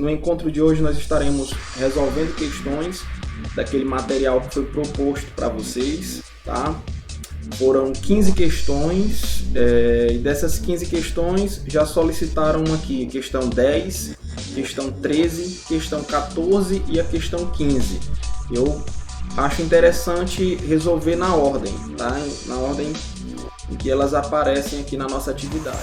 No encontro de hoje nós estaremos resolvendo questões daquele material que foi proposto para vocês, tá? Foram 15 questões, e dessas 15 questões já solicitaram aqui questão 10, questão 13, questão 14 e a questão 15. Eu acho interessante resolver na ordem, tá? Na ordem em que elas aparecem aqui na nossa atividade.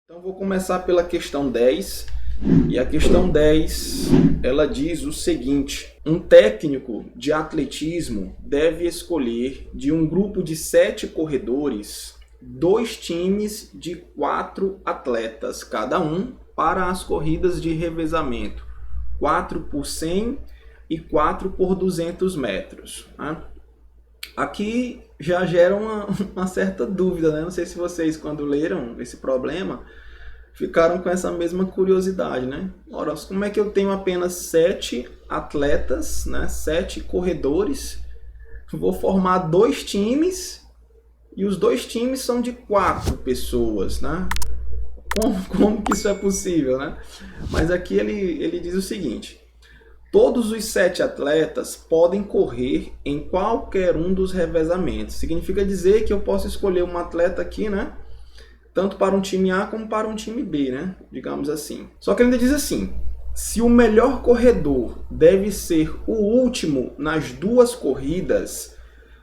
Então vou começar pela questão 10, e a questão 10, ela diz o seguinte: um técnico de atletismo deve escolher de um grupo de 7 corredores 2 times de 4 atletas cada um para as corridas de revezamento, 4 por 100 e 4 por 200 metros. Né? Aqui já gera uma certa dúvida, né? Não sei se vocês, quando leram esse problema, ficaram com essa mesma curiosidade, né? Ora, como é que eu tenho apenas 7 atletas, né? 7 corredores, vou formar 2 times e os 2 times são de 4 pessoas, né? Como que isso é possível, né? Mas aqui ele diz o seguinte: todos os 7 atletas podem correr em qualquer um dos revezamentos. Significa dizer que eu posso escolher um atleta aqui, né? Tanto para um time A como para um time B, né? Digamos assim. Só que ele ainda diz assim: se o melhor corredor deve ser o último nas 2 corridas,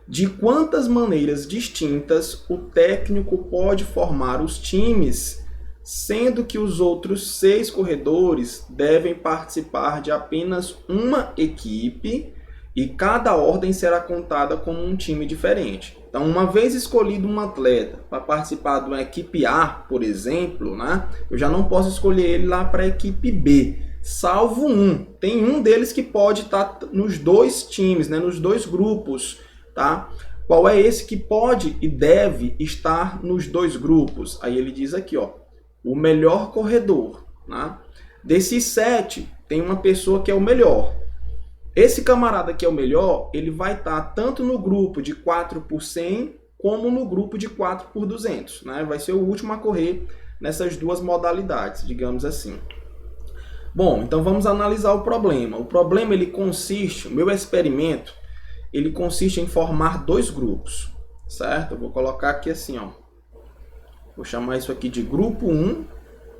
de quantas maneiras distintas o técnico pode formar os times, sendo que os outros 6 corredores devem participar de apenas uma equipe e cada ordem será contada como um time diferente. Então, uma vez escolhido um atleta para participar de uma equipe A, por exemplo, né, eu já não posso escolher ele lá para a equipe B, salvo um. Tem um deles que pode estar nos 2 times, né, nos 2 grupos. Tá? Qual é esse que pode e deve estar nos 2 grupos? Aí ele diz aqui, ó, o melhor corredor. Né? Desses 7, tem uma pessoa que é o melhor. Esse camarada que é o melhor, ele vai estar tanto no grupo de 4 por 100, como no grupo de 4 por 200. Né? Vai ser o último a correr nessas 2 modalidades, digamos assim. Bom, então vamos analisar o problema. O problema, ele consiste, o meu experimento, ele consiste em formar 2 grupos, certo? Eu vou colocar aqui assim, ó. Vou chamar isso aqui de grupo 1,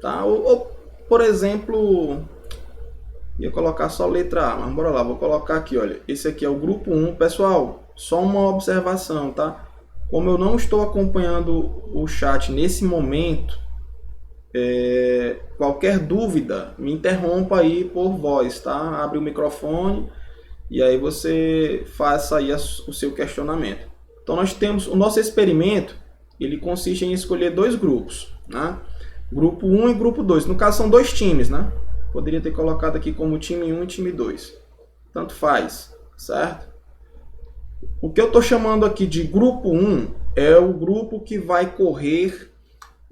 tá? Ou por exemplo, ia colocar só letra A, mas bora lá, vou colocar aqui, olha. Esse aqui é o grupo 1. Pessoal, só uma observação, tá? Como eu não estou acompanhando o chat nesse momento, qualquer dúvida, me interrompa aí por voz, tá? Abre o microfone e aí você faça aí o seu questionamento. Então nós temos o nosso experimento, ele consiste em escolher 2 grupos, né? Grupo 1 e grupo 2. No caso são 2 times, né? Poderia ter colocado aqui como time 1 e time 2. Tanto faz, certo? O que eu estou chamando aqui de grupo 1 é o grupo que vai correr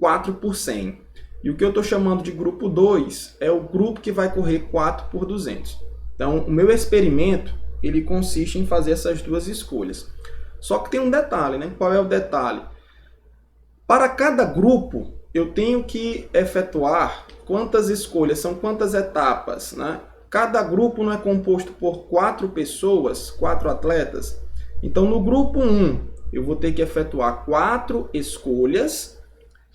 4 por 100. E o que eu estou chamando de grupo 2 é o grupo que vai correr 4 por 200. Então, o meu experimento, ele consiste em fazer essas 2 escolhas. Só que tem um detalhe, né? Qual é o detalhe? Para cada grupo, eu tenho que efetuar quantas escolhas, são quantas etapas, né? Cada grupo não é composto por 4 pessoas, 4 atletas. Então, no grupo 1, eu vou ter que efetuar 4 escolhas.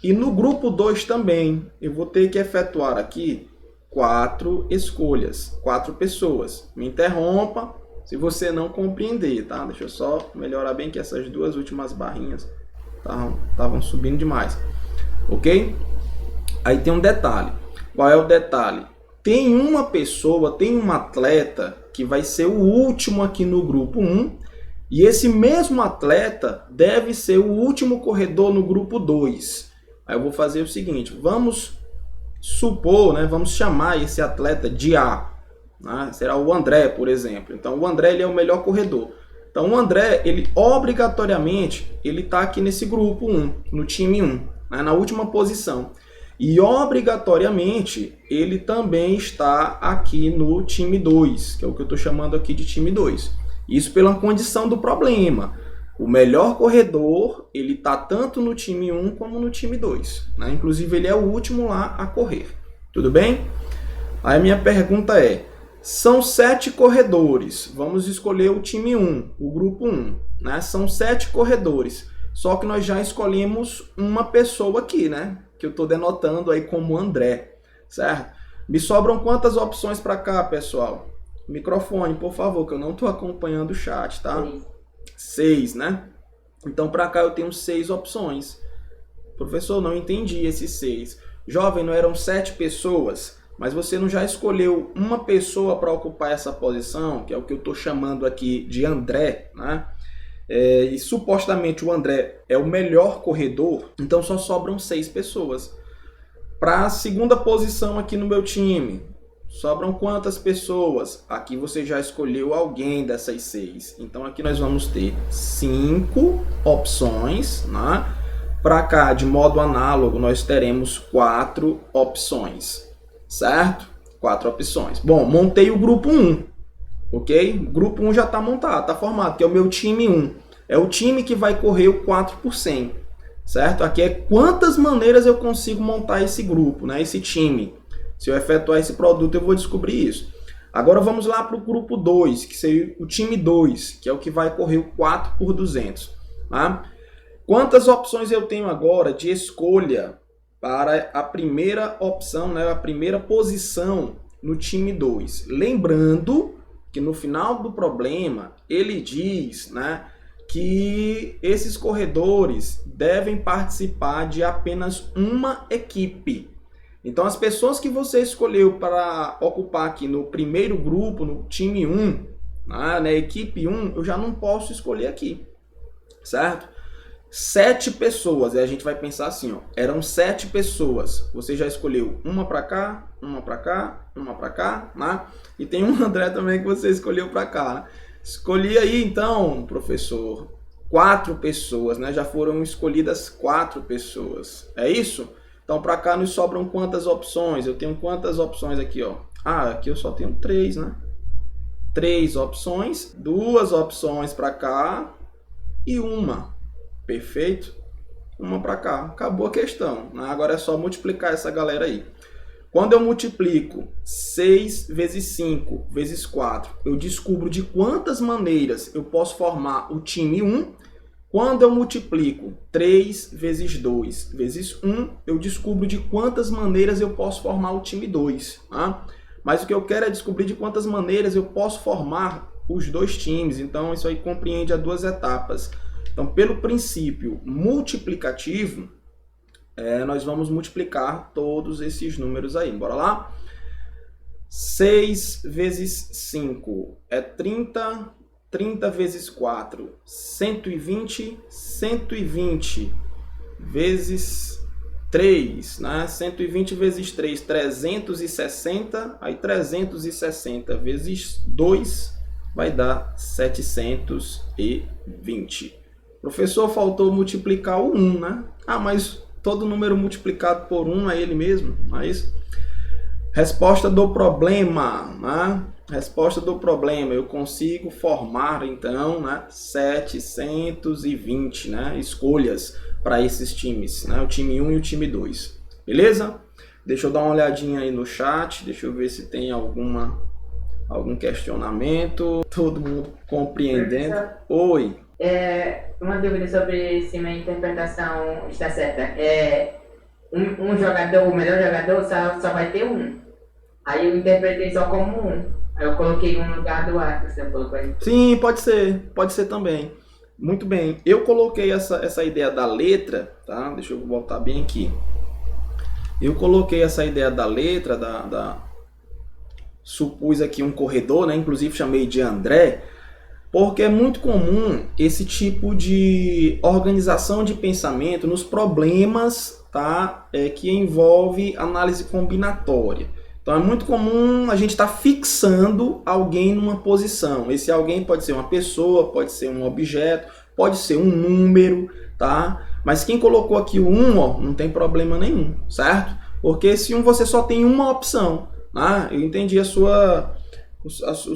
E no grupo 2 também, eu vou ter que efetuar aqui 4 escolhas, 4 pessoas. Me interrompa se você não compreender, tá? Deixa eu só melhorar bem que essas 2 últimas barrinhas estavam subindo demais. Ok? Aí tem um detalhe. Qual é o detalhe? Tem uma pessoa, tem um atleta que vai ser o último aqui no grupo 1. E esse mesmo atleta deve ser o último corredor no grupo 2. Aí eu vou fazer o seguinte, vamos supor, né, vamos chamar esse atleta de A. Né, será o André, por exemplo. Então o André, ele é o melhor corredor. Então o André, ele obrigatoriamente, ele está aqui nesse grupo 1, no time 1, né, na última posição. E obrigatoriamente, ele também está aqui no time 2, que é o que eu estou chamando aqui de time 2. Isso pela condição do problema. O melhor corredor, ele tá tanto no time 1 como no time 2, né? Inclusive, ele é o último lá a correr. Tudo bem? Aí a minha pergunta é, são 7 corredores, vamos escolher o time 1, o grupo 1, né? São 7 corredores, só que nós já escolhemos uma pessoa aqui, né? Que eu estou denotando aí como André, certo? Me sobram quantas opções para cá, pessoal? Microfone, por favor, que eu não estou acompanhando o chat, tá? 6, né? Então, para cá eu tenho 6 opções. Professor, não entendi esses 6. Jovem, não eram 7 pessoas, mas você não já escolheu uma pessoa para ocupar essa posição, que é o que eu estou chamando aqui de André, né? E supostamente o André é o melhor corredor, então só sobram 6 pessoas. Para a segunda posição aqui no meu time, sobram quantas pessoas? Aqui você já escolheu alguém dessas 6. Então aqui nós vamos ter 5 opções, né? Para cá, de modo análogo, nós teremos 4 opções, certo? 4 opções. Bom, montei o grupo 1, ok? O grupo 1 já está montado, está formado, que é o meu time 1. É o time que vai correr o 4%, certo? Aqui é quantas maneiras eu consigo montar esse grupo, né? Esse time. Se eu efetuar esse produto, eu vou descobrir isso. Agora vamos lá para o grupo 2, que seria o time 2, que é o que vai correr o 4x200. Tá? Quantas opções eu tenho agora de escolha para a primeira opção, né? A primeira posição no time 2? Lembrando que no final do problema, ele diz, né, que esses corredores devem participar de apenas uma equipe. Então, as pessoas que você escolheu para ocupar aqui no primeiro grupo, no time 1, na equipe 1, eu já não posso escolher aqui, certo? 7 pessoas, e a gente vai pensar assim, ó, eram 7 pessoas, você já escolheu uma para cá, uma para cá, uma para cá, né? E tem um André também que você escolheu para cá, né? Escolhi aí então, professor, 4 pessoas, né? Já foram escolhidas 4 pessoas, é isso? Então para cá nos sobram quantas opções? Eu tenho quantas opções aqui, ó? Ah, aqui eu só tenho 3, né? 3 opções, 2 opções para cá e uma. Perfeito? Uma para cá. Acabou a questão, né? Agora é só multiplicar essa galera aí. Quando eu multiplico 6 vezes 5 vezes 4, eu descubro de quantas maneiras eu posso formar o time 1. Quando eu multiplico 3 vezes 2 vezes 1, eu descubro de quantas maneiras eu posso formar o time 2. Tá? Mas o que eu quero é descobrir de quantas maneiras eu posso formar os 2 times. Então isso aí compreende as 2 etapas. Então, pelo princípio multiplicativo, nós vamos multiplicar todos esses números aí. Bora lá? 6 vezes 5 é 30. 30 vezes 4, 120. 120 vezes 3, né? 120 vezes 3, 360. Aí 360 vezes 2 vai dar 720. Professor, faltou multiplicar o 1, né? Ah, mas todo número multiplicado por 1 é ele mesmo, não é isso? Resposta do problema, né? Resposta do problema, eu consigo formar, então, né, 720, né, escolhas para esses times, né? O time 1 e o time 2. Beleza? Deixa eu dar uma olhadinha aí no chat, deixa eu ver se tem algum questionamento. Todo mundo compreendendo. Professor, Oi. uma dúvida sobre se minha interpretação está certa. Um jogador, o melhor jogador, só vai ter um. Aí eu interpretei só como um. Aí eu coloquei um no lugar do outro, você colocou aí. Sim, pode ser também. Muito bem. Eu coloquei essa ideia da letra, tá? Deixa eu voltar bem aqui. Eu coloquei essa ideia da letra, supus aqui um corredor, né? Inclusive chamei de André, porque é muito comum esse tipo de organização de pensamento nos problemas, tá? Que envolve análise combinatória. Então é muito comum a gente estar fixando alguém numa posição. Esse alguém pode ser uma pessoa, pode ser um objeto, pode ser um número, tá? Mas quem colocou aqui o 1, ó, não tem problema nenhum, certo? Porque esse 1 você só tem uma opção, né? Eu entendi o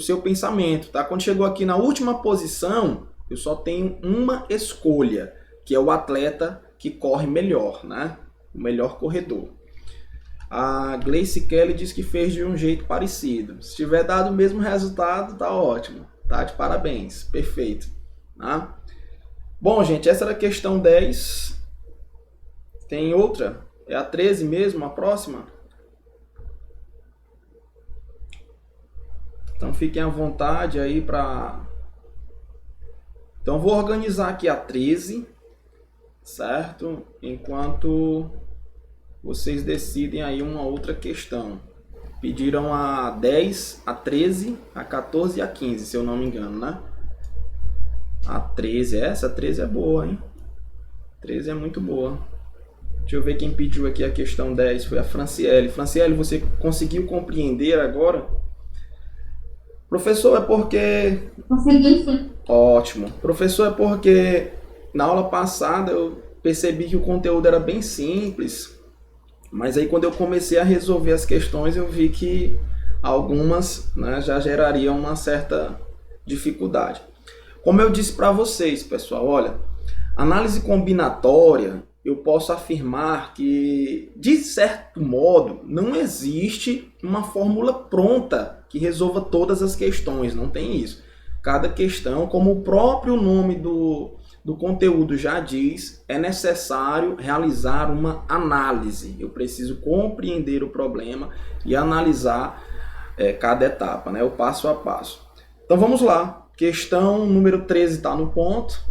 seu pensamento, tá? Quando chegou aqui na última posição, Eu só tenho uma escolha, que é o atleta que corre melhor, né? O melhor corredor. A Gleice Kelly diz que fez de um jeito parecido. Se tiver dado o mesmo resultado, tá ótimo. Tá de parabéns. Perfeito. Tá? Bom, gente, essa era a questão 10. Tem outra? É a 13 mesmo, a próxima? Então fiquem à vontade aí para... Então vou organizar aqui a 13, certo? Enquanto vocês decidem aí uma outra questão. Pediram a 10, a 13, a 14 e a 15, se eu não me engano, né? A 13, essa 13 é boa, hein? 13 é muito boa. Deixa eu ver quem pediu aqui a questão 10. Foi a Franciele. Franciele, você conseguiu compreender agora? Professor, é porque... Consegui, sim. Ótimo. Professor, é porque na aula passada eu percebi que o conteúdo era bem simples, mas aí quando eu comecei a resolver as questões eu vi que algumas, né, já gerariam uma certa dificuldade. Como eu disse para vocês, pessoal, olha, análise combinatória, eu posso afirmar que, de certo modo, não existe uma fórmula pronta que resolva todas as questões, não tem isso. Cada questão, como o próprio nome do conteúdo já diz, é necessário realizar uma análise. Eu preciso compreender o problema e analisar cada etapa, né, o passo a passo. Então vamos lá. Questão número 13 está no ponto.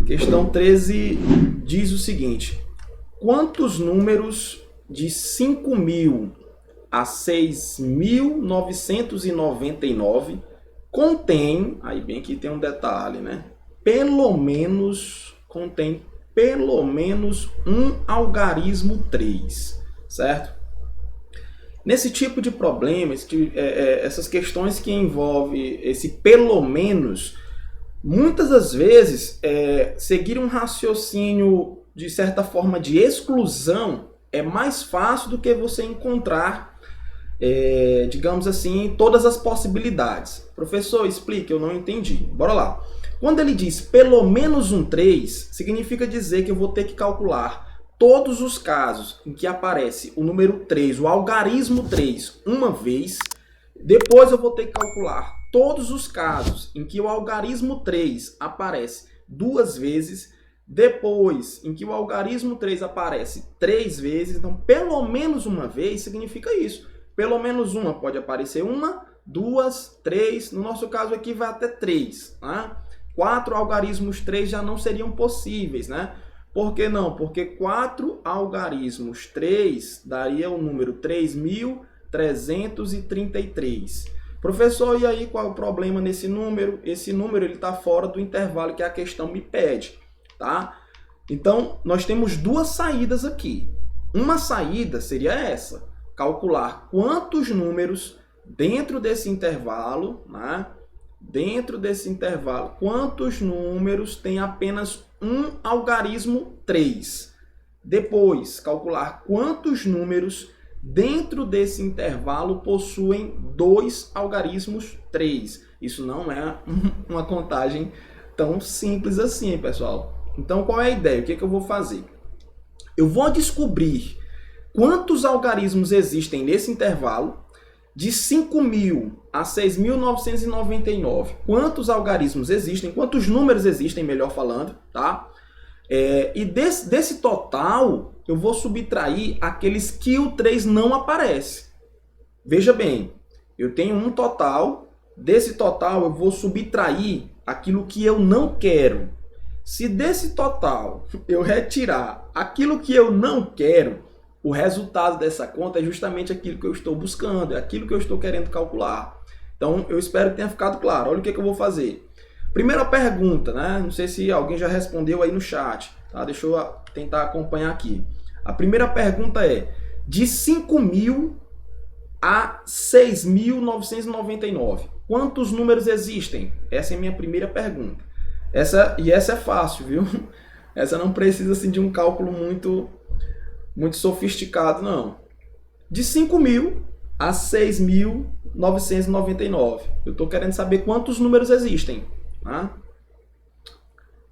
Questão 13 diz o seguinte: quantos números de 5.000 a 6.999 contém, aí bem que tem um detalhe, né? Contém pelo menos um algarismo 3, certo? Nesse tipo de problemas, essas questões que envolvem esse pelo menos, muitas das vezes, seguir um raciocínio, de certa forma, de exclusão é mais fácil do que você encontrar, digamos assim, todas as possibilidades. Professor, explique, eu não entendi. Bora lá. Quando ele diz pelo menos um 3, significa dizer que eu vou ter que calcular todos os casos em que aparece o número 3, o algarismo 3, uma vez. Depois eu vou ter que calcular todos os casos em que o algarismo 3 aparece 2 vezes. Depois, em que o algarismo 3 aparece 3 vezes. Então, pelo menos uma vez significa isso. Pelo menos uma pode aparecer 1, 2, 3. No nosso caso aqui vai até 3. Né? 4 algarismos 3 já não seriam possíveis, né? Por que não? Porque 4 algarismos 3 daria o número 3.333. Professor, e aí qual é o problema nesse número? Esse número está fora do intervalo que a questão me pede, tá? Então, nós temos duas saídas aqui. Uma saída seria essa, calcular quantos números dentro desse intervalo, né? Dentro desse intervalo, quantos números tem apenas um algarismo 3. Depois, calcular quantos números dentro desse intervalo possuem 2 algarismos 3. Isso não é uma contagem tão simples assim, pessoal. Então, qual é a ideia? O que eu vou fazer? Eu vou descobrir quantos algarismos existem nesse intervalo, de 5.000 a 6.999. Quantos algarismos existem, quantos números existem, melhor falando, tá? E desse total, eu vou subtrair aqueles que o 3 não aparece. Veja bem, eu tenho um total, desse total eu vou subtrair aquilo que eu não quero. Se desse total eu retirar aquilo que eu não quero, o resultado dessa conta é justamente aquilo que eu estou buscando, é aquilo que eu estou querendo calcular. Então, eu espero que tenha ficado claro. Olha o que eu vou fazer. Primeira pergunta, né? Não sei se alguém já respondeu aí no chat, tá? Deixa eu tentar acompanhar aqui. A primeira pergunta é: de 5.000 a 6.999, quantos números existem? Essa é a minha primeira pergunta. Essa é fácil, viu? Essa não precisa assim, de um cálculo muito sofisticado, não. De 5.000 a 6.999. Eu estou querendo saber quantos números existem. Tá?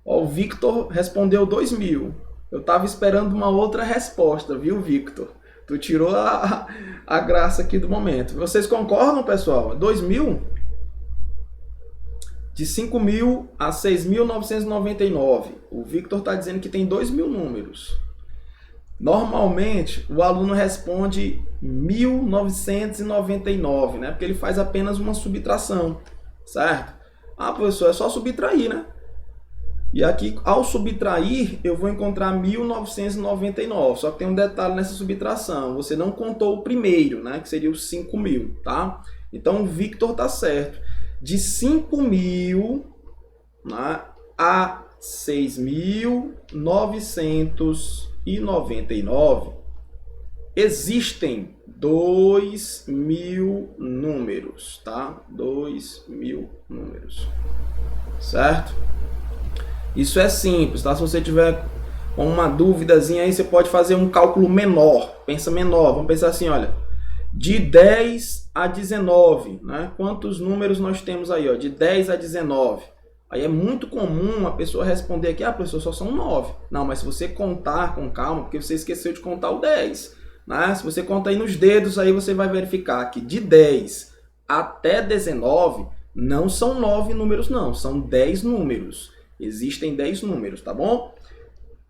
Ó, o Victor respondeu 2000. Eu estava esperando uma outra resposta, viu, Victor? Tu tirou a graça aqui do momento. Vocês concordam, pessoal? 2000? De 5.000 a 6.999. O Victor está dizendo que tem 2.000 números. Normalmente, o aluno responde 1.999, né? Porque ele faz apenas uma subtração, certo? Ah, professor, é só subtrair, né? E aqui, ao subtrair, eu vou encontrar 1.999. Só que tem um detalhe nessa subtração. Você não contou o primeiro, né? Que seria os 5.000, tá? Então, o Victor tá certo. De 5.000, né, a 6.999, existem 2.000 números, tá? 2.000 números, certo? Isso é simples, tá? Se você tiver com uma duvidazinha aí, você pode fazer um cálculo menor. Pensa menor, vamos pensar assim, olha. De 10 a 19, né? Quantos números nós temos aí, ó? De 10 a 19. Aí é muito comum a pessoa responder aqui, ah, professor, só são 9. Não, mas se você contar com calma, porque você esqueceu de contar o 10, né? Se você conta aí nos dedos, aí você vai verificar que de 10 até 19 não são 9 números, não. São 10 números. Existem 10 números, tá bom?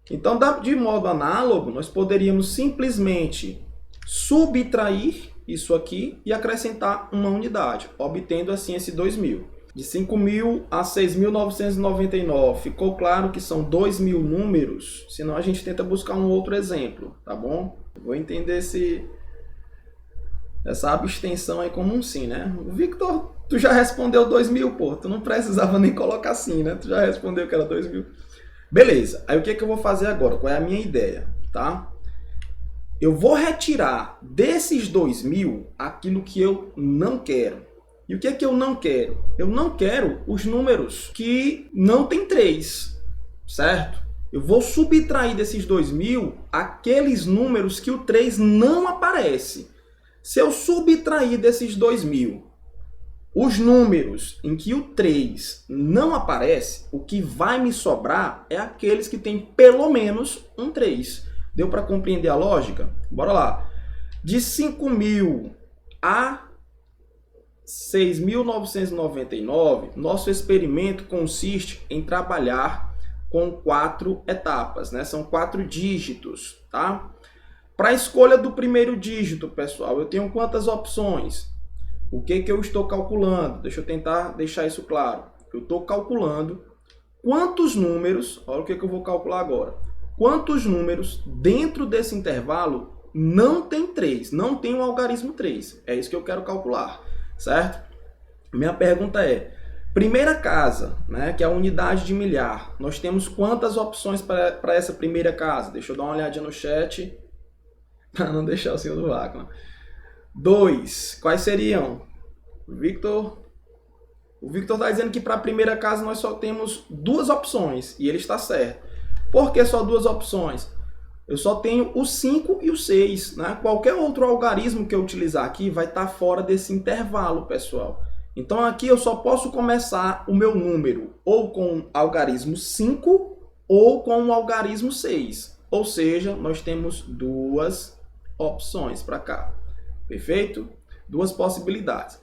Então, de modo análogo, nós poderíamos simplesmente subtrair isso aqui e acrescentar uma unidade, obtendo assim esse 2.000. De 5.000 a 6.999, ficou claro que são 2.000 números, senão a gente tenta buscar um outro exemplo, tá bom? Vou entender essa abstenção aí como um sim, né? Victor, tu já respondeu 2.000, pô, tu não precisava nem colocar sim, né? Tu já respondeu que era 2.000. Beleza, aí o que eu vou fazer agora? Qual é a minha ideia, tá? Eu vou retirar desses 2.000 aquilo que eu não quero. E o que é que eu não quero? Eu não quero os números que não tem 3, certo? Eu vou subtrair desses 2.000 aqueles números que o 3 não aparece. Se eu subtrair desses 2.000 os números em que o 3 não aparece, o que vai me sobrar é aqueles que tem pelo menos um 3. Deu para compreender a lógica? Bora lá. De 5.000 a 6.999, nosso experimento consiste em trabalhar com 4 etapas, né? São 4 dígitos, tá? Para a escolha do primeiro dígito, pessoal, eu tenho quantas opções? O que eu estou calculando? Deixa eu tentar deixar isso claro. Eu estou calculando quantos números, olha o que eu vou calcular agora. Quantos números dentro desse intervalo não tem 3, não tem um algarismo 3. É isso que eu quero calcular, certo? Minha pergunta é, primeira casa, né, que é a unidade de milhar, nós temos quantas opções para essa primeira casa? Deixa eu dar uma olhadinha no chat, para não deixar o senhor do vácuo. 2, quais seriam? O Victor está dizendo que para a primeira casa nós só temos 2 opções, e ele está certo. Por que só 2 opções? Eu só tenho o 5 e o 6, né? Qualquer outro algarismo que eu utilizar aqui vai estar fora desse intervalo, pessoal. Então aqui eu só posso começar o meu número ou com o algarismo 5 ou com o algarismo 6. Ou seja, nós temos 2 opções para cá. Perfeito? 2 possibilidades.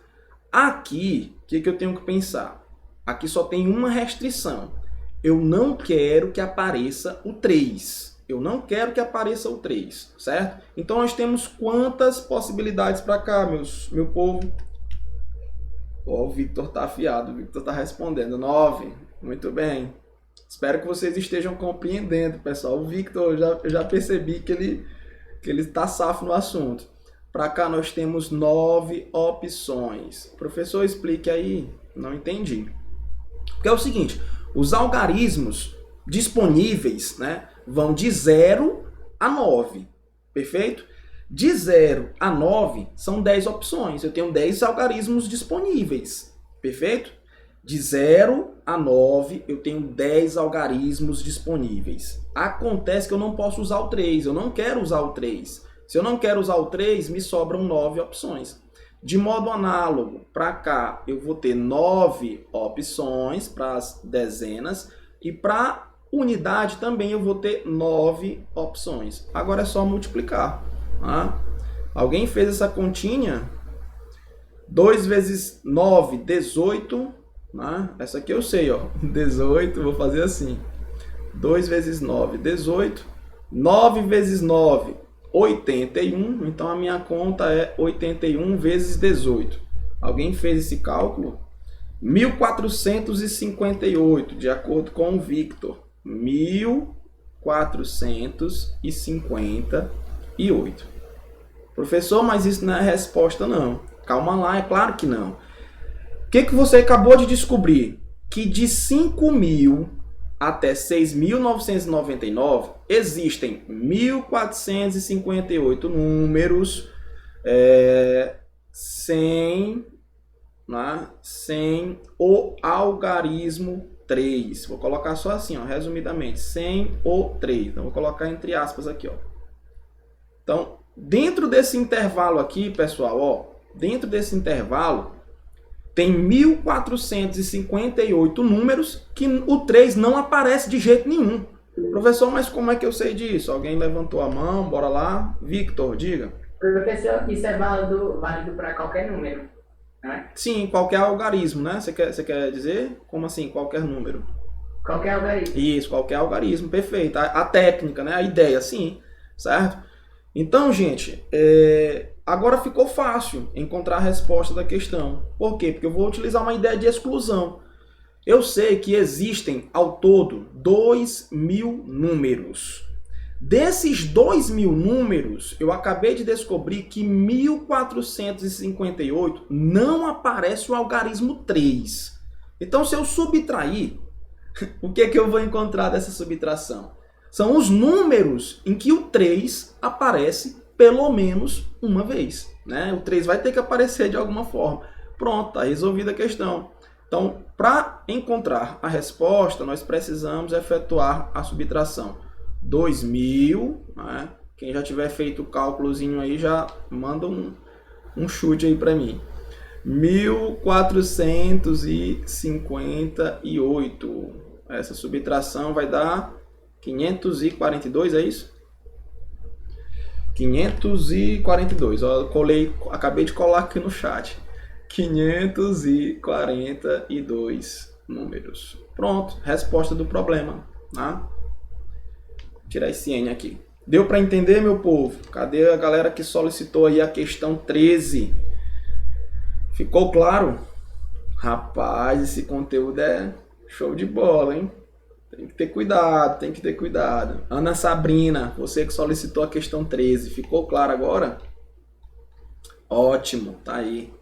Aqui, o que eu tenho que pensar? Aqui só tem uma restrição. Eu não quero que apareça o 3. Eu não quero que apareça o 3, certo? Então nós temos quantas possibilidades para cá, meu povo? Ó, o Victor está afiado, o Victor está respondendo. 9. Muito bem. Espero que vocês estejam compreendendo, pessoal. O Victor, eu já percebi que ele está safo no assunto. Para cá nós temos 9 opções. Professor, explique aí. Não entendi. Porque é o seguinte, os algarismos disponíveis, né, vão de 0 a 9. Perfeito? De 0 a 9 são 10 opções. Eu tenho 10 algarismos disponíveis. Perfeito? De 0 a 9 eu tenho 10 algarismos disponíveis. Acontece que eu não posso usar o 3. Eu não quero usar o 3. Se eu não quero usar o 3, me sobram 9 opções. De modo análogo, para cá eu vou ter 9 opções para as dezenas. E para unidade também eu vou ter 9 opções. Agora é só multiplicar. Tá? Alguém fez essa continha? 2 vezes 9, 18. Né? Essa aqui eu sei, ó. 18, vou fazer assim. 2 vezes 9, 18. 9 vezes 9, 81. Então a minha conta é 81 vezes 18. Alguém fez esse cálculo? 1458, de acordo com o Victor. 1458. Professor, mas isso não é resposta, não. Calma lá, é claro que não. O que você acabou de descobrir? Que de 5.000 até 6.999 existem 1.458 números sem o algarismo 3. Vou colocar só assim, ó, resumidamente, sem o 3. Então, vou colocar entre aspas aqui, ó. Então, dentro desse intervalo aqui, pessoal, ó, dentro desse intervalo, tem 1.458 números que o 3 não aparece de jeito nenhum. Professor, mas como é que eu sei disso? Alguém levantou a mão, bora lá. Victor, diga. Professor, isso é válido para qualquer número, né? Sim, qualquer algarismo, né? Você quer dizer? Como assim, qualquer número? Qualquer algarismo. Isso, qualquer algarismo, perfeito. A técnica, né? A ideia, sim, certo? Então, gente, agora ficou fácil encontrar a resposta da questão. Por quê? Porque eu vou utilizar uma ideia de exclusão. Eu sei que existem, ao todo, 2.000 números. Desses 2.000 números, eu acabei de descobrir que 1.458 não aparece o algarismo 3. Então, se eu subtrair, o que é que eu vou encontrar dessa subtração? São os números em que o 3 aparece pelo menos uma vez, né? O 3 vai ter que aparecer de alguma forma. Pronto, está resolvida a questão. Então, para encontrar a resposta, nós precisamos efetuar a subtração. 2.000, né? Quem já tiver feito o cálculozinho aí, já manda um chute aí para mim. 1.458. Essa subtração vai dar 542, é isso? 542. Ó, acabei de colar aqui no chat. 542 números. Pronto, resposta do problema. Tá? Vou tirar esse N aqui. Deu para entender, meu povo? Cadê a galera que solicitou aí a questão 13? Ficou claro? Rapaz, esse conteúdo é show de bola, hein? Tem que ter cuidado, tem que ter cuidado. Ana Sabrina, você que solicitou a questão 13, ficou claro agora? Ótimo, tá aí.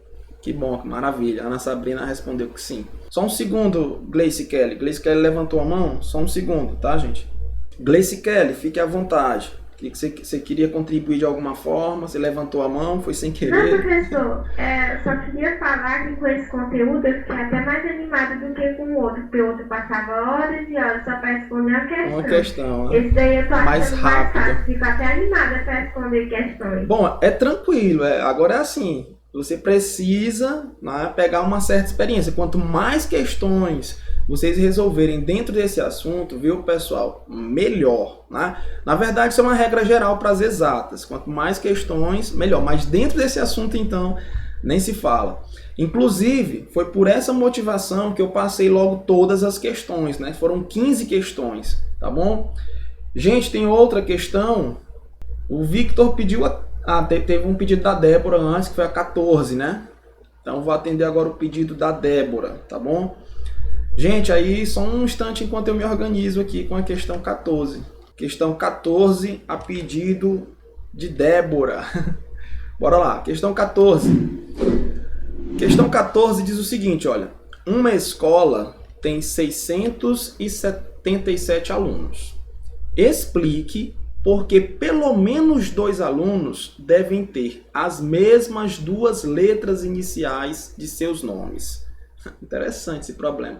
Que bom, que maravilha. Ana Sabrina respondeu que sim. Só um segundo, Gleice Kelly. Gleice Kelly levantou a mão? Só um segundo, tá, gente? Gleice Kelly, fique à vontade. Você queria contribuir de alguma forma? Você levantou a mão? Foi sem querer? Não, professor. Só queria falar que com esse conteúdo eu fiquei até mais animada do que com o outro. Porque o outro passava horas e horas só para responder uma questão. Uma questão, né? Esse daí eu tô achando mais rápido. Fico até animada para responder questões. Bom, é tranquilo. Agora é assim. Você precisa, né, pegar uma certa experiência. Quanto mais questões vocês resolverem dentro desse assunto, viu, pessoal? Melhor, né? Na verdade, isso é uma regra geral para as exatas. Quanto mais questões, melhor. Mas dentro desse assunto, então, nem se fala. Inclusive, foi por essa motivação que eu passei logo todas as questões, né? Foram 15 questões, tá bom? Gente, tem outra questão. O Victor pediu teve um pedido da Débora antes, que foi a 14, né? Então, vou atender agora o pedido da Débora, tá bom? Gente, aí só um instante enquanto eu me organizo aqui com a questão 14. Questão 14, a pedido de Débora. Bora lá, questão 14. Questão 14 diz o seguinte, olha. Uma escola tem 677 alunos. Explique por que pelo menos 2 alunos devem ter as mesmas 2 letras iniciais de seus nomes. Interessante esse problema.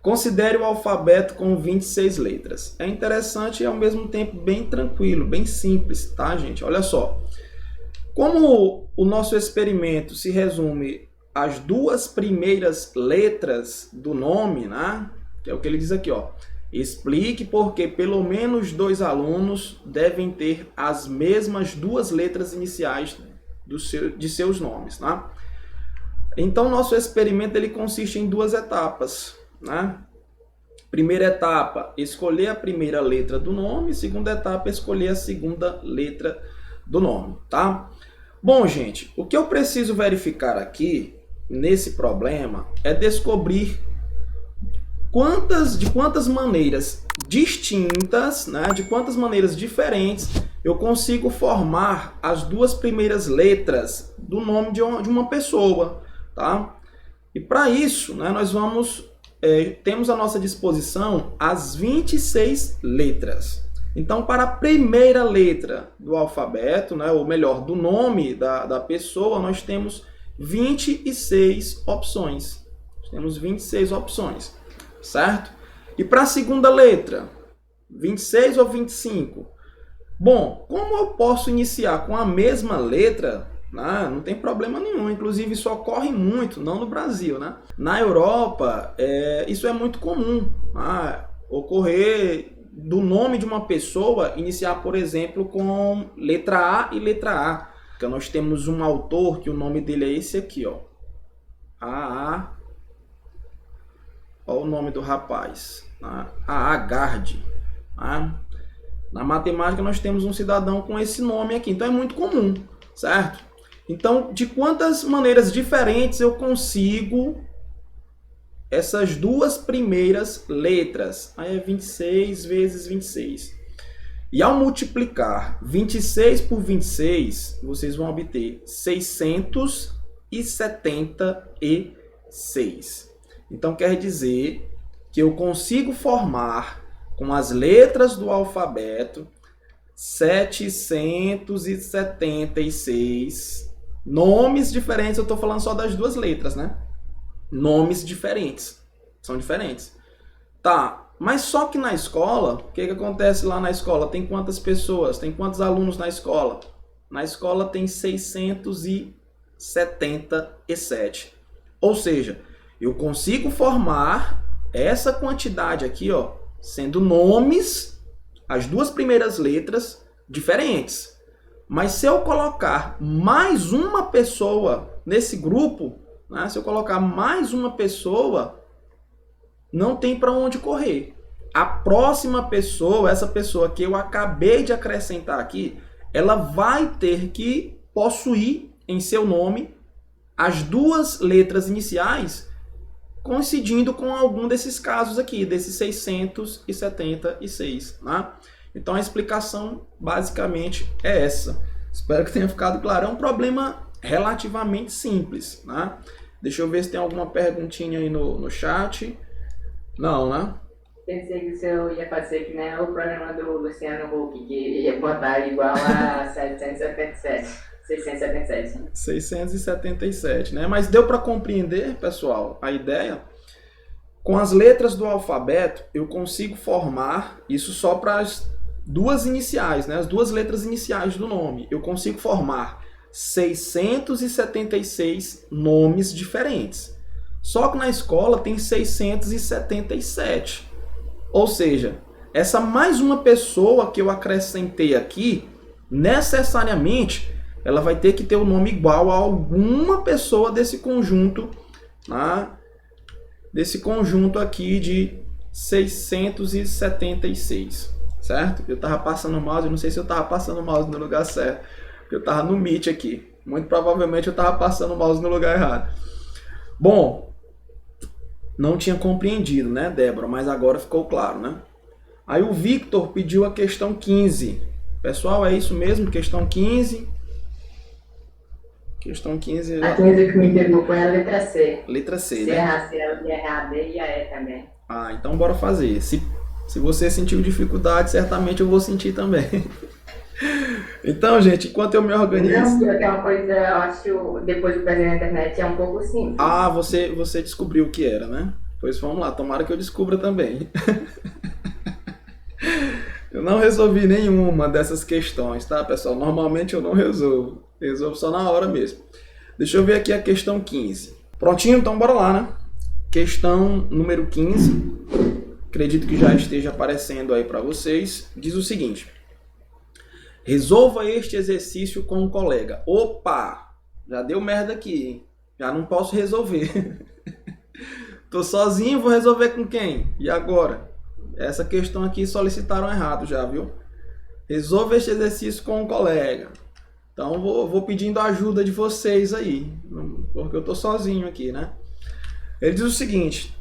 Considere o alfabeto com 26 letras. É interessante e ao mesmo tempo bem tranquilo, bem simples, tá, gente? Olha só. Como o nosso experimento se resume às 2 primeiras letras do nome, né? Que é o que ele diz aqui, ó. Explique porque pelo menos 2 alunos devem ter as mesmas 2 letras iniciais de seus nomes, né? Então, nosso experimento ele consiste em 2 etapas, né? Primeira etapa, escolher a primeira letra do nome. Segunda etapa, escolher a segunda letra do nome, tá? Bom, gente, o que eu preciso verificar aqui nesse problema é descobrir de quantas maneiras distintas, né, de quantas maneiras diferentes eu consigo formar as 2 primeiras letras do nome de uma pessoa, tá? E para isso, né, nós temos à nossa disposição as 26 letras. Então, para a primeira letra do alfabeto, né, ou melhor, do nome da pessoa, nós temos 26 opções. Temos 26 opções, certo? E para a segunda letra, 26 ou 25? Bom, como eu posso iniciar com a mesma letra, né, não tem problema nenhum. Inclusive, isso ocorre muito, não no Brasil, né? Na Europa, isso é muito comum, né, ocorrer do nome de uma pessoa iniciar, por exemplo, com letra A e letra A. Então, nós temos um autor que o nome dele é esse aqui, ó. A. Olha o nome do rapaz. A. Gard. Na matemática, nós temos um cidadão com esse nome aqui. Então, é muito comum, certo? Então, de quantas maneiras diferentes eu consigo essas 2 primeiras letras? Aí é 26 vezes 26. E ao multiplicar 26 por 26, vocês vão obter 676. Então, quer dizer que eu consigo formar com as letras do alfabeto 776 nomes diferentes. Eu estou falando só das 2 letras, né? Nomes diferentes. São diferentes. Tá, mas só que na escola, o que acontece lá na escola? Tem quantas pessoas? Tem quantos alunos na escola? Na escola tem 677. Ou seja, eu consigo formar essa quantidade aqui, ó, sendo nomes, as 2 primeiras letras diferentes. Mas se eu colocar mais uma pessoa nesse grupo, né, se eu colocar mais uma pessoa, não tem para onde correr. A próxima pessoa, essa pessoa que eu acabei de acrescentar aqui, ela vai ter que possuir em seu nome as 2 letras iniciais, coincidindo com algum desses casos aqui, desses 676, né? Então a explicação basicamente é essa. Espero que tenha ficado claro. É um problema relativamente simples, né? Deixa eu ver se tem alguma perguntinha aí no chat. Não, né? Pensei que o senhor ia fazer que nem o programa do Luciano Huck, que ia botar igual a 677, né? Mas deu para compreender, pessoal, a ideia? Com as letras do alfabeto, eu consigo formar, isso só para as 2 iniciais, né? As 2 letras iniciais do nome. Eu consigo formar 676 nomes diferentes. Só que na escola tem 677. Ou seja, essa mais uma pessoa que eu acrescentei aqui, necessariamente, ela vai ter que ter o nome igual a alguma pessoa desse conjunto, né? Desse conjunto aqui de 676, certo? Eu estava passando o mouse, eu não sei se eu estava passando o mouse no lugar certo, porque eu estava no Meet aqui. Muito provavelmente eu estava passando o mouse no lugar errado. Bom, não tinha compreendido, né, Débora? Mas agora ficou claro, né? Aí o Victor pediu a questão 15. Pessoal, é isso mesmo? Questão 15. Questão 15. A 15 que me pegou foi a letra C. Letra C, se né? Errar C, eu ia errar a B e a E também. Ah, então bora fazer. Se você sentiu dificuldade, certamente eu vou sentir também. Então, gente, enquanto eu me organizo... Não, porque é uma coisa, eu acho, depois do presente na internet, é um pouco simples. Ah, você descobriu o que era, né? Pois vamos lá, tomara que eu descubra também. Eu não resolvi nenhuma dessas questões, tá, pessoal? Normalmente eu não resolvo. Resolvo só na hora mesmo. Deixa eu ver aqui a questão 15. Prontinho? Então bora lá, né? Questão número 15. acredito que já esteja aparecendo aí para vocês. Diz o seguinte: resolva este exercício com um colega. Opa! Já deu merda aqui, hein? Já não posso resolver. Tô sozinho, vou resolver com quem? E agora? Essa questão aqui solicitaram errado já, viu? Resolva este exercício com um colega. Então vou pedindo a ajuda de vocês aí, porque eu tô sozinho aqui, né? Ele diz o seguinte: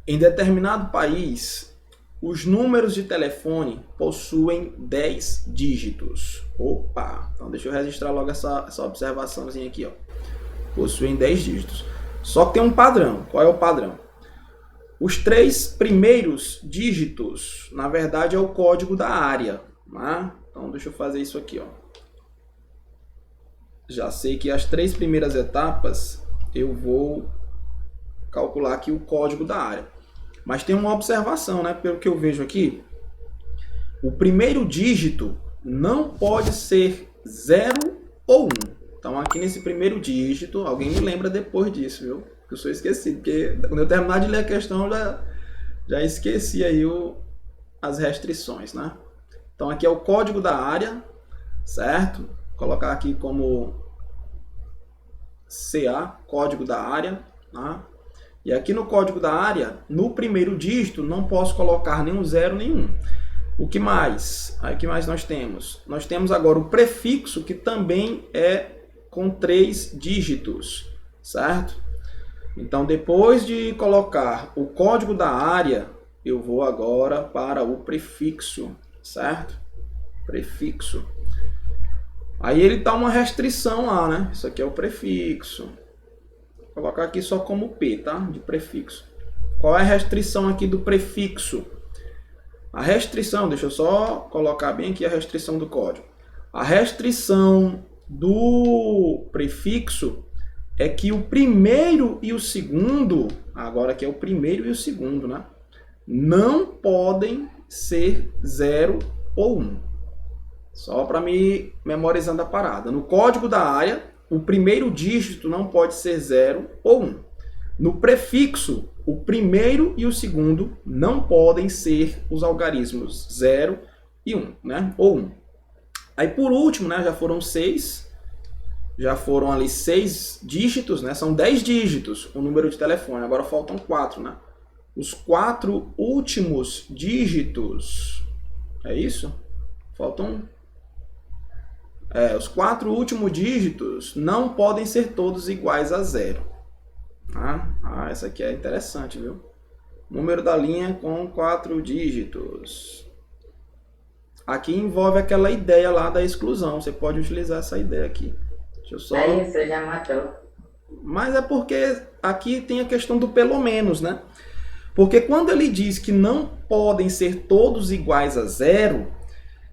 em determinado país, os números de telefone possuem 10 dígitos. Opa! Então deixa eu registrar logo essa observaçãozinha aqui, ó. Possuem 10 dígitos. Só que tem um padrão. Qual é o padrão? Os 3 primeiros dígitos, na verdade, é o código da área. Né? Então deixa eu fazer isso aqui, ó. Já sei que as 3 primeiras etapas eu vou calcular aqui o código da área. Mas tem uma observação, né? Pelo que eu vejo aqui, o primeiro dígito não pode ser 0 ou 1. Então aqui nesse primeiro dígito, alguém me lembra depois disso, viu? Que eu sou esquecido, porque quando eu terminar de ler a questão, já esqueci aí as restrições, né? Então aqui é o código da área, certo? Vou colocar aqui como CA, código da área, né? E aqui no código da área, no primeiro dígito, não posso colocar nenhum 0, nenhum. O que mais? Aí, o que mais nós temos? Nós temos agora o prefixo, que também é com 3 dígitos, certo? Então, depois de colocar o código da área, eu vou agora para o prefixo, certo? Prefixo. Aí ele dá uma restrição lá, né? Isso aqui é o prefixo. Vou colocar aqui só como P, tá? De prefixo. Qual é a restrição aqui do prefixo? A restrição, deixa eu só colocar bem aqui a restrição do código. A restrição do prefixo é que o primeiro e o segundo, agora aqui é o primeiro e o segundo, né? Não podem ser 0 ou 1. Só para me memorizando a parada. No código da área, o primeiro dígito não pode ser 0 ou 1. No prefixo, o primeiro e o segundo não podem ser os algarismos 0 e 1, né? Ou 1. Aí por último, né, já foram 6. Já foram ali 6 dígitos, né? São 10 dígitos o número de telefone. Agora faltam 4, né? Os 4 últimos dígitos. É isso? Faltam... os 4 últimos dígitos não podem ser todos iguais a 0. Essa aqui é interessante, viu? Número da linha com 4 dígitos. Aqui envolve aquela ideia lá da exclusão. Você pode utilizar essa ideia aqui. Deixa eu só... Aí você já matou. Mas é porque aqui tem a questão do pelo menos, né? Porque quando ele diz que não podem ser todos iguais a 0,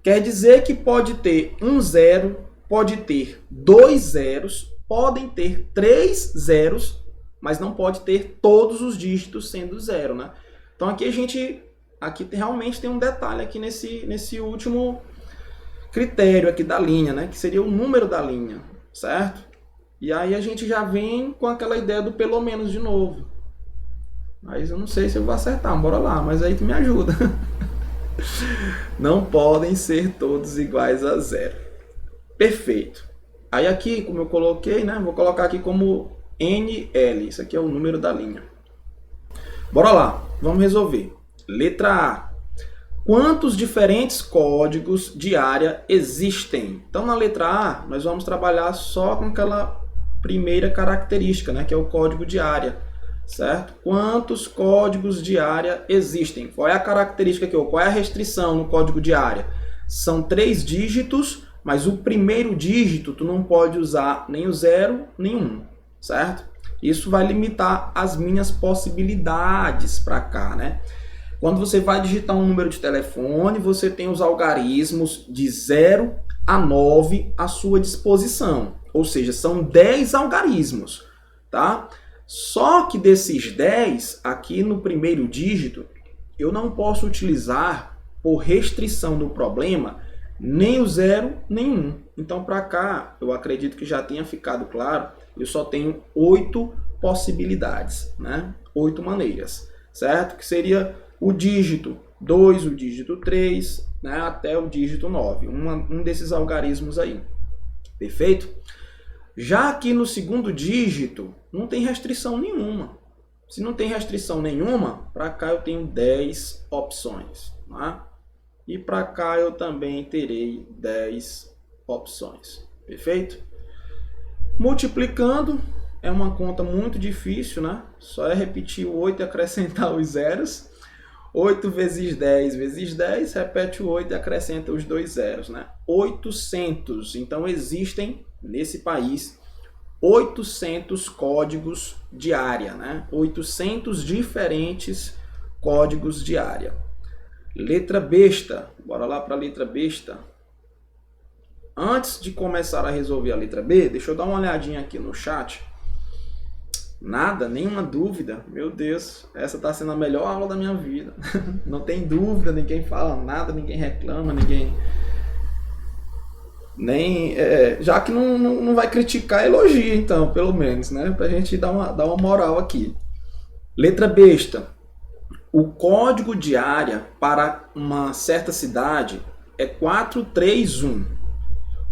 quer dizer que pode ter um 0, pode ter 2 zeros, podem ter 3 zeros, mas não pode ter todos os dígitos sendo 0, né? Então aqui realmente tem um detalhe aqui nesse último critério aqui da linha, né? Que seria o número da linha, certo? E aí a gente já vem com aquela ideia do pelo menos de novo. Mas eu não sei se eu vou acertar, bora lá, mas aí tu me ajuda. Não podem ser todos iguais a 0. Perfeito. Aí aqui, como eu coloquei, né? Vou colocar aqui como NL. Isso aqui é o número da linha. Bora lá, vamos resolver. Letra A. Quantos diferentes códigos de área existem? Então, na letra A, nós vamos trabalhar só com aquela primeira característica, né? Que é o código de área. Certo? Quantos códigos de área existem? Qual é a característica aqui? Qual é a restrição no código de área? São 3 dígitos, mas o primeiro dígito tu não pode usar nem o 0, nem o 1, certo? Isso vai limitar as minhas possibilidades para cá, né? Quando você vai digitar um número de telefone, você tem os algarismos de 0 a 9 à sua disposição. Ou seja, são 10 algarismos, tá? Só que desses 10, aqui no primeiro dígito, eu não posso utilizar, por restrição do problema, nem o 0, nem o 1. Então, para cá, eu acredito que já tenha ficado claro, eu só tenho 8 possibilidades, né? 8 maneiras, certo? Que seria o dígito 2, o dígito 3, né, até o dígito 9. Um desses algarismos aí. Perfeito? Já aqui no segundo dígito, não tem restrição nenhuma. Se não tem restrição nenhuma, para cá eu tenho 10 opções. Né? E para cá eu também terei 10 opções. Perfeito? Multiplicando é uma conta muito difícil, né? Só é repetir o 8 e acrescentar os zeros. 8 vezes 10 vezes 10, repete o 8 e acrescenta os 2 zeros, né? 800. Então existem nesse país 800 códigos de área, né? 800 diferentes códigos de área. Letra besta. Bora lá para a letra besta. Antes de começar a resolver a letra B, deixa eu dar uma olhadinha aqui no chat. Nada, nenhuma dúvida. Meu Deus, essa está sendo a melhor aula da minha vida. Não tem dúvida, ninguém fala nada, ninguém reclama, ninguém... já que não vai criticar, elogia então, pelo menos, né? Pra gente dar uma moral aqui. Letra besta. O código de área para uma certa cidade é 431.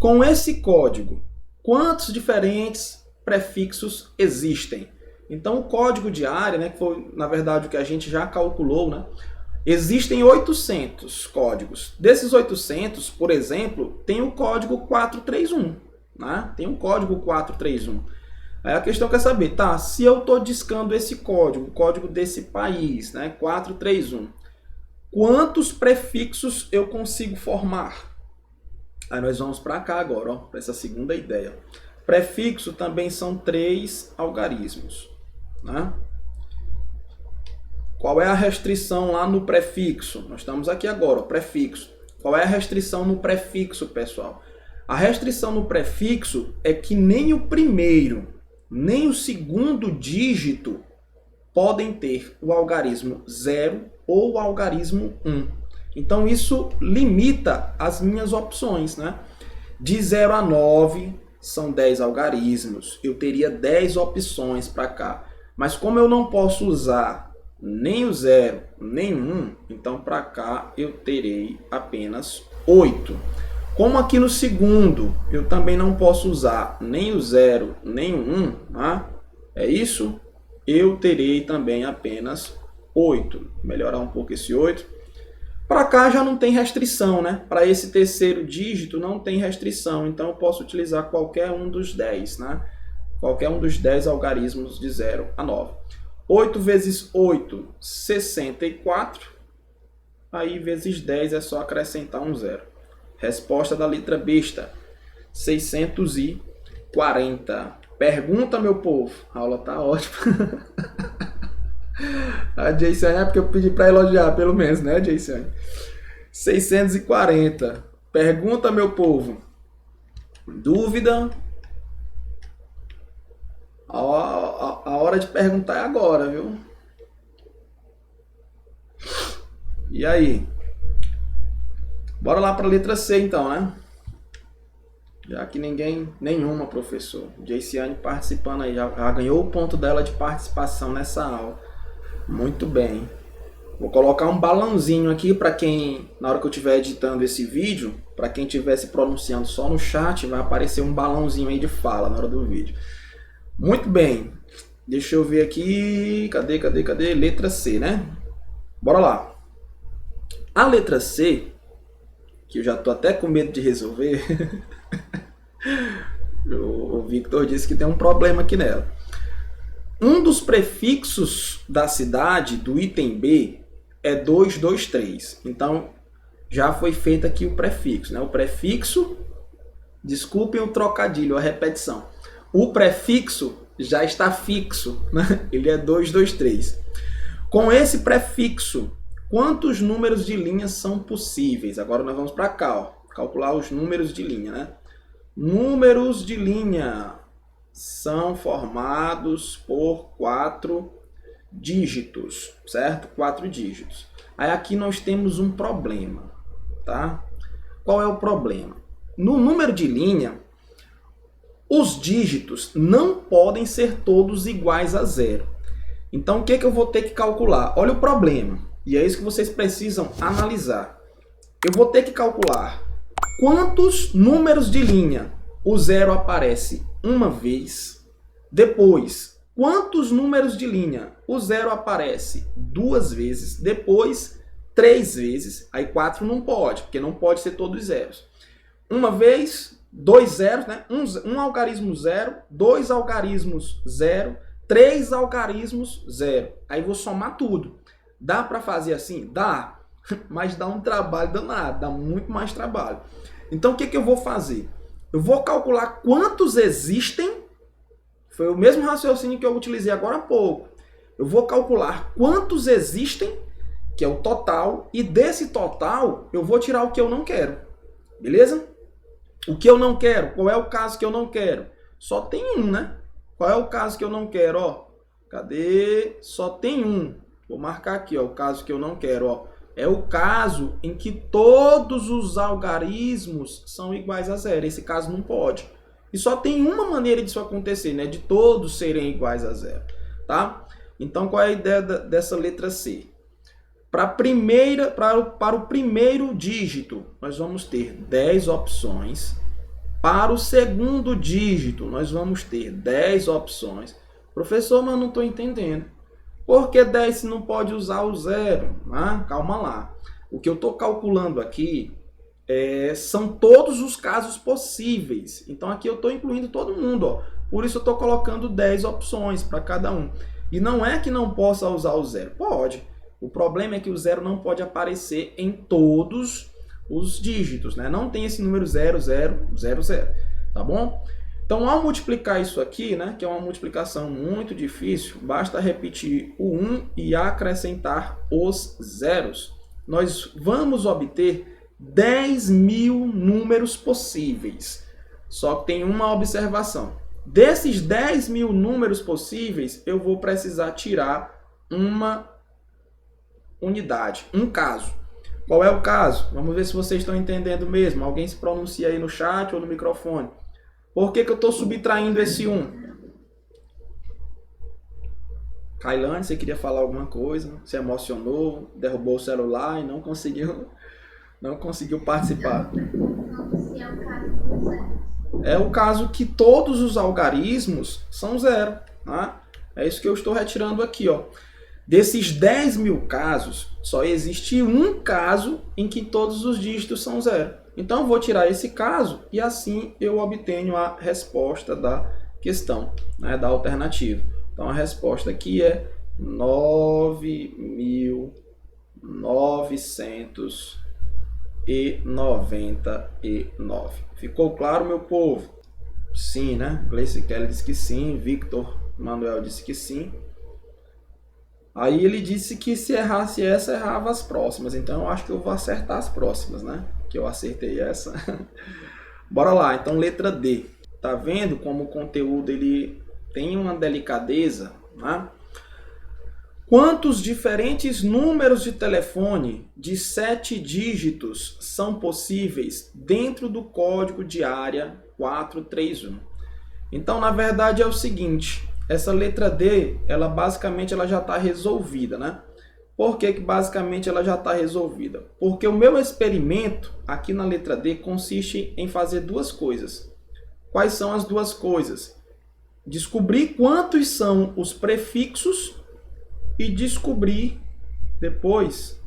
Com esse código, quantos diferentes prefixos existem? Então, o código de área, né, que foi, na verdade, o que a gente já calculou, né? Existem 800 códigos. Desses 800, por exemplo, tem o código 431. Né? Tem um código 431. Aí a questão quer saber, tá, se eu estou discando esse código, o código desse país, né, 431, quantos prefixos eu consigo formar? Aí nós vamos para cá agora, para essa segunda ideia. Prefixo também são 3 algarismos. Né? Qual é a restrição lá no prefixo? Nós estamos aqui agora, ó, prefixo. Qual é a restrição no prefixo, pessoal? A restrição no prefixo é que nem o primeiro, nem o segundo dígito podem ter o algarismo 0 ou o algarismo 1. Então isso limita as minhas opções, né? De 0 a 9 são 10 algarismos. Eu teria 10 opções para cá. Mas como eu não posso usar nem o 0, nem o 1, então para cá eu terei apenas 8. Como aqui no segundo eu também não posso usar nem o 0, nem o 1, tá? É isso? Eu terei também apenas 8. Melhorar um pouco esse 8. Para cá já não tem restrição, né? Para esse terceiro dígito não tem restrição, então eu posso utilizar qualquer um dos 10, né? Qualquer um dos 10 algarismos de 0 a 9. 8 vezes 8, 64. Aí vezes 10 é só acrescentar um 0. Resposta da letra besta, 640. Pergunta, meu povo. A aula tá ótima. A Jayciane é porque eu pedi para elogiar, pelo menos, né, Jayciane? 640. Pergunta, meu povo. Dúvida? A hora de perguntar é agora, viu? E aí? Bora lá para a letra C, então, né? Já que nenhuma, professor. Jayciane participando aí, já ganhou o ponto dela de participação nessa aula. Muito bem. Vou colocar um balãozinho aqui para quem, na hora que eu estiver editando esse vídeo, para quem estiver se pronunciando só no chat, vai aparecer um balãozinho aí de fala na hora do vídeo. Muito bem. Deixa eu ver aqui. Cadê? Letra C, né? Bora lá. A letra C, que eu já tô até com medo de resolver. O Victor disse que tem um problema aqui nela. Um dos prefixos da cidade, do item B, é 223. Então, já foi feito aqui o prefixo, né? O prefixo, desculpem o trocadilho, a repetição. O prefixo já está fixo, né? Ele é 223. Com esse prefixo, quantos números de linha são possíveis? Agora nós vamos para cá, ó, calcular os números de linha, né? Números de linha são formados por 4 dígitos, certo? 4 dígitos. Aí aqui nós temos um problema, tá? Qual é o problema? No número de linha, os dígitos não podem ser todos iguais a 0. Então o que eu vou ter que calcular? Olha o problema. E é isso que vocês precisam analisar. Eu vou ter que calcular quantos números de linha o zero aparece uma vez. Depois, quantos números de linha o zero aparece duas vezes. Depois, 3 vezes. Aí 4 não pode, porque não pode ser todos zeros. Uma vez, 2 zeros, né? Um algarismo zero, 2 algarismos zero, 3 algarismos zero. Aí vou somar tudo. Dá para fazer assim? Dá. Mas dá um trabalho danado, dá muito mais trabalho. Então o que eu vou fazer? Eu vou calcular quantos existem. Foi o mesmo raciocínio que eu utilizei agora há pouco. Eu vou calcular quantos existem, que é o total, e desse total eu vou tirar o que eu não quero. Beleza? O que eu não quero, qual é o caso que eu não quero? Só tem um, né? Qual é o caso que eu não quero, ó? Cadê? Só tem um. Vou marcar aqui, ó, o caso que eu não quero, ó. É o caso em que todos os algarismos são iguais a zero. Esse caso não pode. E só tem uma maneira disso acontecer, né? De todos serem iguais a zero, tá? Então, qual é a ideia dessa letra C? Para o primeiro dígito, nós vamos ter 10 opções. Para o segundo dígito, nós vamos ter 10 opções. Professor, mas eu não estou entendendo. Por que 10 se não pode usar o zero? Ah, calma lá. O que eu estou calculando aqui são todos os casos possíveis. Então aqui eu estou incluindo todo mundo. Ó. Por isso eu estou colocando 10 opções para cada um. E não é que não possa usar o zero. Pode. O problema é que o zero não pode aparecer em todos os dígitos. Né? Não tem esse número 0000. Tá bom? Então, ao multiplicar isso aqui, né, que é uma multiplicação muito difícil, basta repetir o 1 e acrescentar os zeros. Nós vamos obter 10.000 números possíveis. Só que tem uma observação. Desses 10.000 números possíveis, eu vou precisar tirar uma unidade, um caso. Qual é o caso? Vamos ver se vocês estão entendendo mesmo. Alguém se pronuncia aí no chat ou no microfone. Por que eu estou subtraindo esse 1? Kailane, você queria falar alguma coisa? Se emocionou, derrubou o celular e não conseguiu participar. É o caso que todos os algarismos são zero. Tá? É isso que eu estou retirando aqui. Ó. Desses 10.000 casos, só existe um caso em que todos os dígitos são zero. Então, eu vou tirar esse caso e assim eu obtenho a resposta da questão, né, da alternativa. Então, a resposta aqui é 9.999. Ficou claro, meu povo? Sim, né? Gleice Kelly disse que sim, Victor Manuel disse que sim. Aí ele disse que se errasse essa, errava as próximas. Então, eu acho que eu vou acertar as próximas, né? Que eu acertei essa. Bora lá, então letra D. Tá vendo como o conteúdo ele tem uma delicadeza, né? Quantos diferentes números de telefone de 7 dígitos são possíveis dentro do código de área 431? Então, na verdade, é o seguinte, essa letra D, ela basicamente já está resolvida, né? Por que basicamente ela já está resolvida? Porque o meu experimento aqui na letra D consiste em fazer duas coisas. Quais são as duas coisas? Descobrir quantos são os prefixos e descobrir depois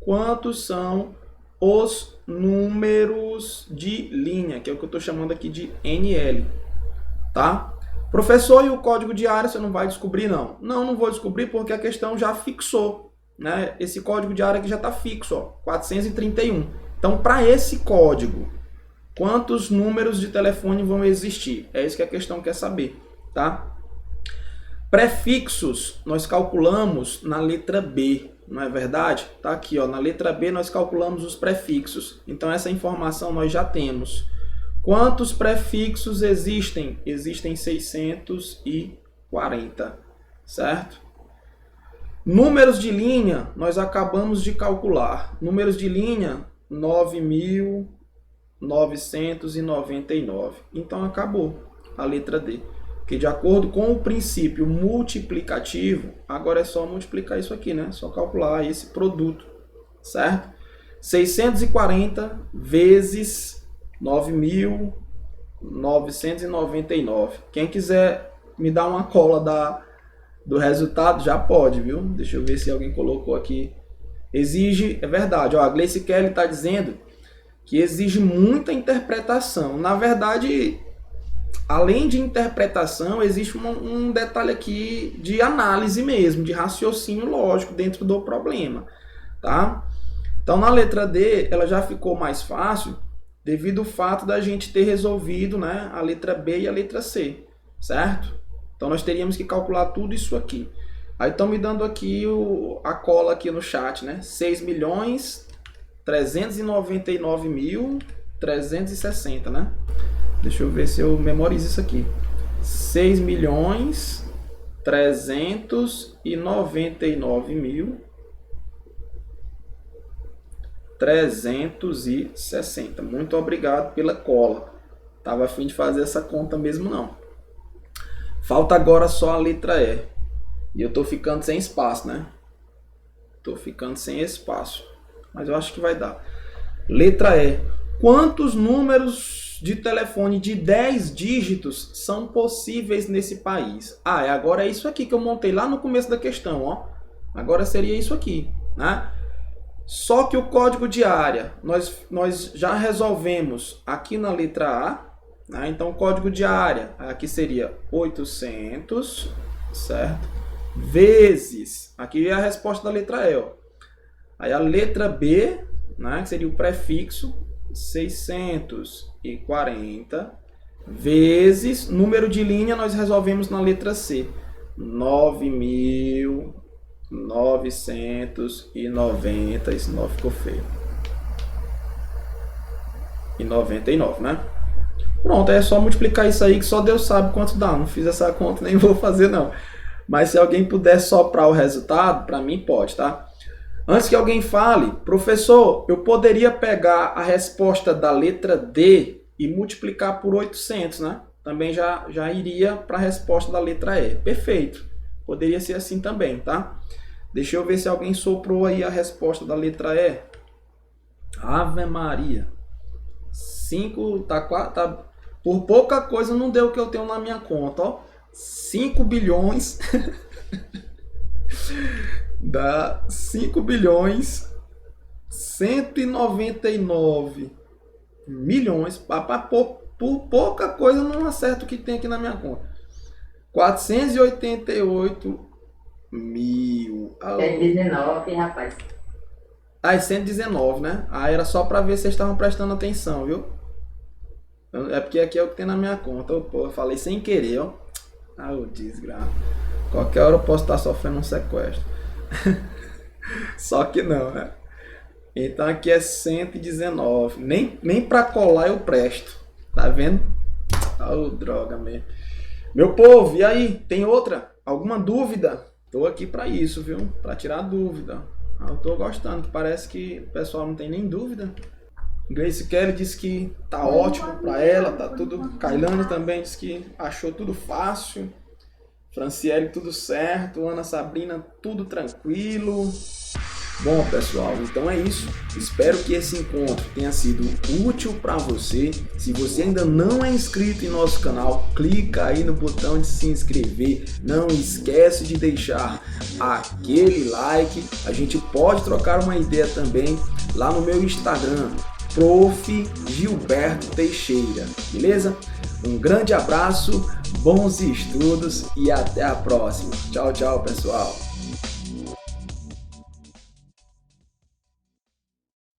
quantos são os números de linha, que é o que eu estou chamando aqui de NL. Tá? Professor, e o código de área você não vai descobrir, não? Não vou descobrir porque a questão já fixou. Né? Esse código de área aqui já está fixo, ó, 431. Então, para esse código, quantos números de telefone vão existir? É isso que a questão quer saber. Tá? Prefixos, nós calculamos na letra B, não é verdade? Tá aqui, ó, na letra B nós calculamos os prefixos. Então, essa informação nós já temos. Quantos prefixos existem? Existem 640, certo? Números de linha, nós acabamos de calcular. Números de linha, 9.999. Então, acabou a letra D. Porque de acordo com o princípio multiplicativo, agora é só multiplicar isso aqui, né? Só calcular esse produto, certo? 640 vezes 9.999. Quem quiser me dar uma cola do resultado, já pode, viu? Deixa eu ver se alguém colocou aqui. Exige, é verdade, ó, a Gleice Kelly está dizendo que exige muita interpretação. Na verdade, além de interpretação, existe um detalhe aqui de análise mesmo, de raciocínio lógico dentro do problema, tá? Então, na letra D, ela já ficou mais fácil devido ao fato da gente ter resolvido, né, a letra B e a letra C, certo? Então, nós teríamos que calcular tudo isso aqui. Aí estão me dando aqui a cola aqui no chat, né? 6.399.360, né? Deixa eu ver se eu memorizo isso aqui. 6.399.360. Muito obrigado pela cola. Tava a fim de fazer essa conta mesmo não. Falta agora só a letra E. E eu tô ficando sem espaço, né? Tô ficando sem espaço. Mas eu acho que vai dar. Letra E. Quantos números de telefone de 10 dígitos são possíveis nesse país? Ah, agora é isso aqui que eu montei lá no começo da questão, ó. Agora seria isso aqui, né? Só que o código de área nós já resolvemos aqui na letra A, né? Então o código de área aqui seria 800, certo? Vezes, aqui é a resposta da letra E, ó. Aí a letra B, né, que seria o prefixo, 640, vezes, número de linha nós resolvemos na letra C, 9.990, esse 9 ficou feio, e 99, né? Pronto, é só multiplicar isso aí que só Deus sabe quanto dá, não fiz essa conta, nem vou fazer não. Mas se alguém puder soprar o resultado, para mim pode, tá? Antes que alguém fale, professor, eu poderia pegar a resposta da letra D e multiplicar por 800, né? Também já iria para a resposta da letra E. Perfeito. Poderia ser assim também, tá? Deixa eu ver se alguém soprou aí a resposta da letra E. Ave Maria. 5, tá, por pouca coisa não deu o que eu tenho na minha conta, ó. 5 bilhões dá 5 bilhões 199 milhões. Por pouca coisa não acerto o que tem aqui na minha conta. 488 mil. 119, rapaz. Ah, 119, né? Ah, era só para ver se vocês estavam prestando atenção, viu? É porque aqui é o que tem na minha conta. Eu falei sem querer, ó. Ah, o desgraça. Qualquer hora eu posso estar sofrendo um sequestro. Só que não, né? Então aqui é 119. Nem pra colar eu presto. Tá vendo? Ah, droga mesmo. Meu povo, e aí? Tem outra? Alguma dúvida? Tô aqui pra isso, viu? Pra tirar dúvida. Eu tô gostando, que parece que o pessoal não tem nem dúvida. Gleice Kelly disse que tá ótimo para ela, tá tudo. Kailane também disse que achou tudo fácil. Franciele tudo certo, Ana Sabrina tudo tranquilo. Bom, pessoal, então é isso. Espero que esse encontro tenha sido útil para você. Se você ainda não é inscrito em nosso canal, clica aí no botão de se inscrever. Não esquece de deixar aquele like. A gente pode trocar uma ideia também lá no meu Instagram, Prof. Gilberto Teixeira, beleza? Um grande abraço, bons estudos e até a próxima. Tchau, tchau, pessoal.